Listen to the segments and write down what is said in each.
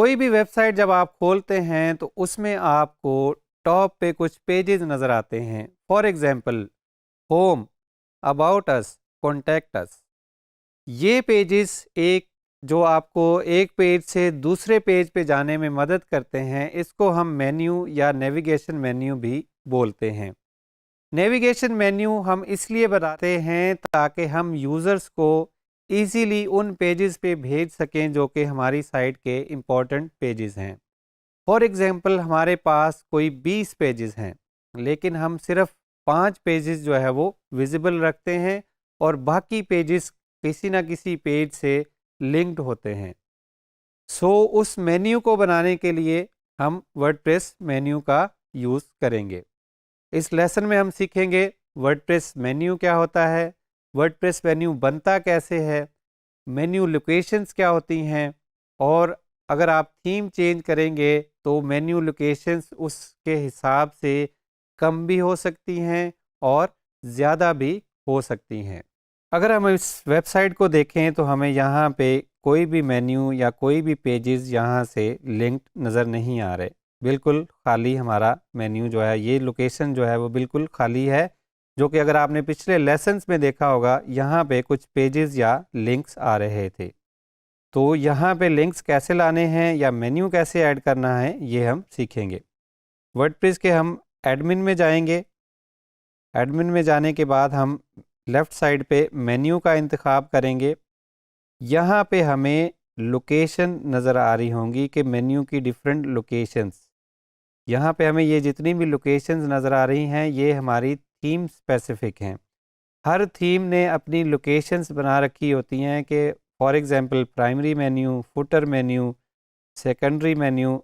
कोई भी वेबसाइट जब आप खोलते हैं तो उसमें आपको टॉप पे कुछ पेजेस नज़र आते हैं। For example home, about us, contact us. ये पेजेस एक जो आपको एक पेज से दूसरे पेज पे जाने में मदद करते हैं, इसको हम मेन्यू या नेविगेशन मेन्यू भी बोलते हैं। नेविगेशन मेन्यू हम इसलिए बनाते हैं ताकि हम यूज़र्स को इजीली उन पेजेस पे भेज सकें जो कि हमारी साइट के इम्पोर्टेंट पेजेस हैं। फॉर एग्जांपल हमारे पास कोई 20 पेजेस हैं, लेकिन हम सिर्फ 5 पेजेस जो है वो विजिबल रखते हैं और बाकी पेजेस किसी ना किसी पेज से लिंक्ड होते हैं। उस मेन्यू को बनाने के लिए हम वर्डप्रेस मेन्यू का यूज़ करेंगे। इस लेसन में हम सीखेंगे वर्डप्रेस मेन्यू क्या होता है, वर्डप्रेस मेन्यू बनता कैसे है, मेन्यू लोकेशंस क्या होती हैं, और अगर आप थीम चेंज करेंगे तो मेन्यू लोकेशंस उसके हिसाब से कम भी हो सकती हैं और ज़्यादा भी हो सकती हैं। अगर हम इस वेबसाइट को देखें तो हमें यहाँ पे कोई भी मेन्यू या कोई भी पेजेस यहाँ से लिंक्ड नज़र नहीं आ रहे। बिल्कुल खाली हमारा मेन्यू जो है, ये लोकेशन जो है वो बिल्कुल खाली है, जो कि अगर आपने पिछले लेसन्स में देखा होगा यहाँ पे कुछ पेजेस या लिंक्स आ रहे थे। तो यहाँ पे लिंक्स कैसे लाने हैं या मेन्यू कैसे ऐड करना है ये हम सीखेंगे। वर्डप्रेस के हम एडमिन में जाएंगे। एडमिन में जाने के बाद हम लेफ़्ट साइड पे मेन्यू का इंतखाब करेंगे। यहाँ पे हमें लोकेशन नज़र आ रही होंगी कि मेन्यू की डिफरेंट लोकेशंस। यहाँ पे हमें ये जितनी भी लोकेशंस नज़र आ रही हैं ये हमारी थीम स्पेसिफिक हैं। हर थीम ने अपनी लोकेशंस बना रखी होती हैं कि for example primary menu, footer menu, secondary menu,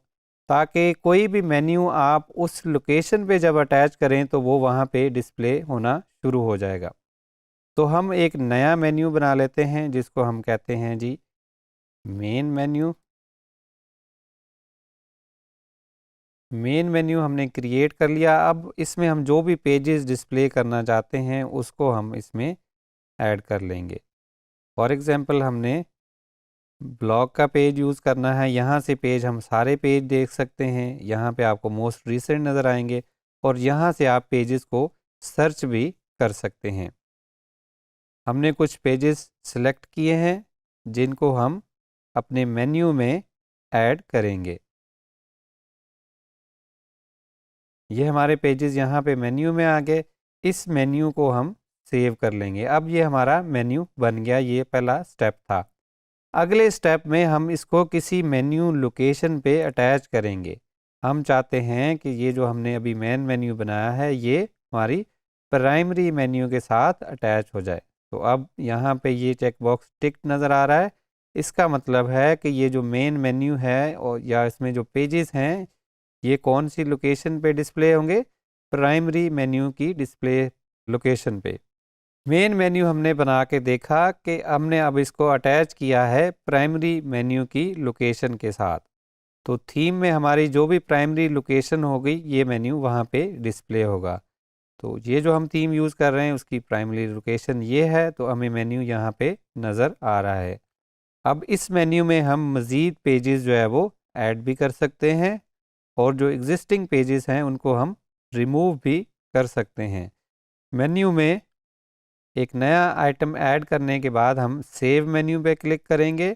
ताकि कोई भी मेन्यू आप उस लोकेशन पे जब अटैच करें तो वो वहाँ पे डिस्प्ले होना शुरू हो जाएगा। तो हम एक नया मेन्यू बना लेते हैं जिसको हम कहते हैं जी मेन मेन्यू। मेन मेन्यू हमने क्रिएट कर लिया। अब इसमें हम जो भी पेजेस डिस्प्ले करना चाहते हैं उसको हम इसमें ऐड कर लेंगे। फॉर एग्जांपल हमने ब्लॉग का पेज यूज़ करना है। यहाँ से पेज हम सारे पेज देख सकते हैं। यहाँ पे आपको मोस्ट रिसेंट नज़र आएंगे और यहाँ से आप पेजेस को सर्च भी कर सकते हैं। हमने कुछ पेजेस सिलेक्ट किए हैं जिनको हम अपने मेन्यू में ऐड करेंगे। ये हमारे पेजेस यहाँ पे मेन्यू में आ गए। इस मेन्यू को हम सेव कर लेंगे। अब ये हमारा मेन्यू बन गया। ये पहला स्टेप था। अगले स्टेप में हम इसको किसी मेन्यू लोकेशन पे अटैच करेंगे। हम चाहते हैं कि ये जो हमने अभी मेन मेन्यू बनाया है ये हमारी प्राइमरी मेन्यू के साथ अटैच हो जाए। तो अब यहाँ पे ये चेक बॉक्स टिक नज़र आ रहा है। इसका मतलब है कि ये जो मेन मेन्यू है और या इसमें जो पेजेस हैं ये कौन सी लोकेशन पे डिस्प्ले होंगे, प्राइमरी मेन्यू की डिस्प्ले लोकेशन पे। मेन मेन्यू हमने बना के देखा कि हमने अब इसको अटैच किया है प्राइमरी मेन्यू की लोकेशन के साथ। तो थीम में हमारी जो भी प्राइमरी लोकेशन होगी ये मेन्यू वहाँ पे डिस्प्ले होगा। तो ये जो हम थीम यूज़ कर रहे हैं उसकी प्राइमरी लोकेशन ये है, तो हमें मेन्यू यहाँ पे नज़र आ रहा है। अब इस मेन्यू में हम मज़ीद पेजेस जो है वो ऐड भी कर सकते हैं और जो एग्जिस्टिंग पेजेस हैं उनको हम रिमूव भी कर सकते हैं। मेन्यू में एक नया आइटम ऐड करने के बाद हम सेव मेन्यू पे क्लिक करेंगे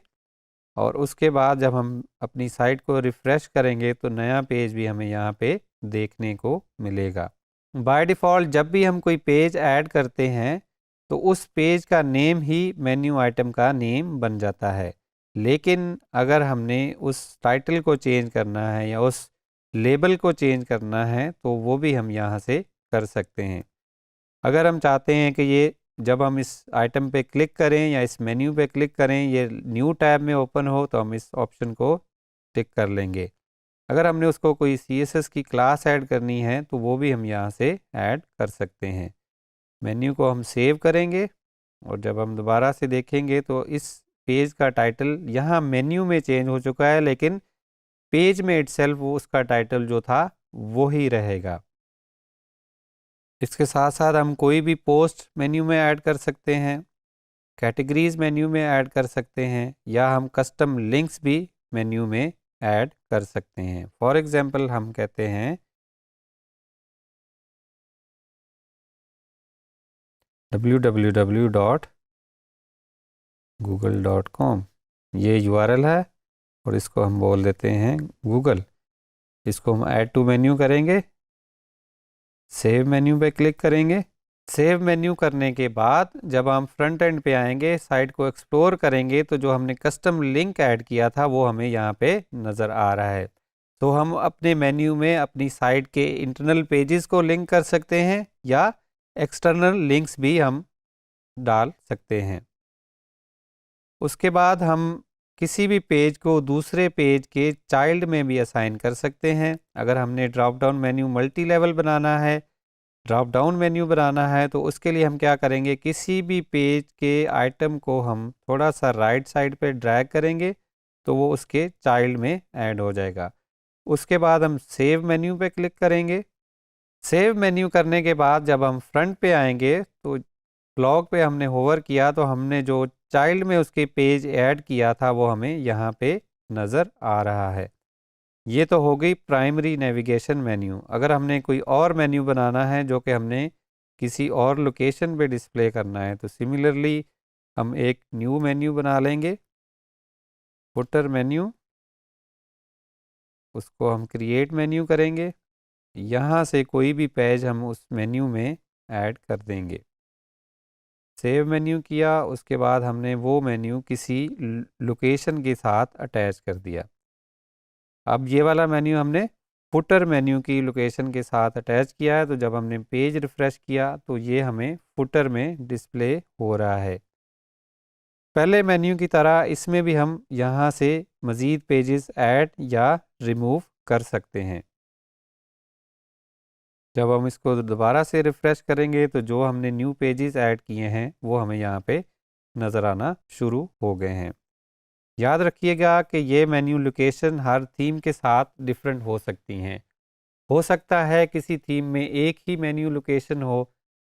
और उसके बाद जब हम अपनी साइट को रिफ़्रेश करेंगे तो नया पेज भी हमें यहाँ पे देखने को मिलेगा। बाय डिफ़ॉल्ट जब भी हम कोई पेज ऐड करते हैं तो उस पेज का नेम ही मेन्यू आइटम का नेम बन जाता है। लेकिन अगर हमने उस टाइटल को चेंज करना है या उस लेबल को चेंज करना है तो वो भी हम यहाँ से कर सकते हैं। अगर हम चाहते हैं कि ये जब हम इस आइटम पे क्लिक करें या इस मेन्यू पे क्लिक करें ये न्यू टैब में ओपन हो तो हम इस ऑप्शन को टिक कर लेंगे। अगर हमने उसको कोई CSS की क्लास ऐड करनी है तो वो भी हम यहाँ से ऐड कर सकते हैं। मेन्यू को हम सेव करेंगे और जब हम दोबारा से देखेंगे तो इस पेज का टाइटल यहाँ मेन्यू में चेंज हो चुका है, लेकिन पेज में इटसेल्फ वो उसका टाइटल जो था वो ही रहेगा। इसके साथ साथ हम कोई भी पोस्ट मेन्यू में ऐड कर सकते हैं, कैटेगरीज मेन्यू में ऐड कर सकते हैं या हम कस्टम लिंक्स भी मेन्यू में ऐड कर सकते हैं। फॉर एग्जांपल हम कहते हैं www.google.com, ये URL है और इसको हम बोल देते हैं गूगल। इसको हम ऐड टू मेन्यू करेंगे, सेव मेन्यू पे क्लिक करेंगे। सेव मेन्यू करने के बाद जब हम फ्रंट एंड पे आएंगे, साइट को एक्सप्लोर करेंगे, तो जो हमने कस्टम लिंक ऐड किया था वो हमें यहाँ पे नज़र आ रहा है। तो हम अपने मेन्यू में अपनी साइट के इंटरनल पेजेस को लिंक कर सकते हैं या एक्सटर्नल लिंक्स भी हम डाल सकते हैं। उसके बाद हम किसी भी पेज को दूसरे पेज के चाइल्ड में भी असाइन कर सकते हैं। अगर हमने drop down menu multi level बनाना है, ड्रॉप डाउन मेन्यू बनाना है, तो उसके लिए हम क्या करेंगे, किसी भी पेज के आइटम को हम थोड़ा सा राइट साइड पे ड्रैग करेंगे तो वो उसके चाइल्ड में ऐड हो जाएगा। उसके बाद हम सेव मेन्यू पे क्लिक करेंगे। सेव मेन्यू करने के बाद जब हम फ्रंट पे आएंगे तो ब्लॉग पे हमने होवर किया तो हमने जो चाइल्ड में उसके पेज ऐड किया था वो हमें यहाँ पे नज़र आ रहा है। ये तो हो गई प्राइमरी नेविगेशन मेन्यू। अगर हमने कोई और मेन्यू बनाना है जो कि हमने किसी और लोकेशन पे डिस्प्ले करना है, तो सिमिलरली हम एक न्यू मेन्यू बना लेंगे, फुटर मेन्यू। उसको हम क्रिएट मेन्यू करेंगे। यहाँ से कोई भी पेज हम उस मेन्यू में ऐड कर देंगे। सेव मेन्यू किया, उसके बाद हमने वो मेन्यू किसी लोकेशन के साथ अटैच कर दिया। अब ये वाला मेन्यू हमने फुटर मेन्यू की लोकेशन के साथ अटैच किया है, तो जब हमने पेज रिफ़्रेश किया तो ये हमें फुटर में डिस्प्ले हो रहा है। पहले मेन्यू की तरह इसमें भी हम यहाँ से मज़ीद पेजेस ऐड या रिमूव कर सकते हैं। जब हम इसको दोबारा से रिफ़्रेश करेंगे तो जो हमने न्यू पेजेस ऐड किए हैं वो हमें यहाँ पे नज़र आना शुरू हो गए हैं। याद रखिएगा कि ये मेन्यू लोकेशन हर थीम के साथ डिफरेंट हो सकती हैं। हो सकता है किसी थीम में एक ही मेन्यू लोकेशन हो,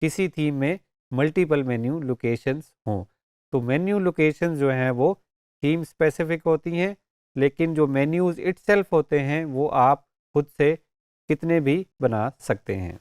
किसी थीम में मल्टीपल मेन्यू लोकेशंस हों। तो मेन्यू लोकेशन जो हैं वो थीम स्पेसिफिक होती हैं, लेकिन जो मेन्यूज़ इटसेल्फ होते हैं वो आप खुद से कितने भी बना सकते हैं।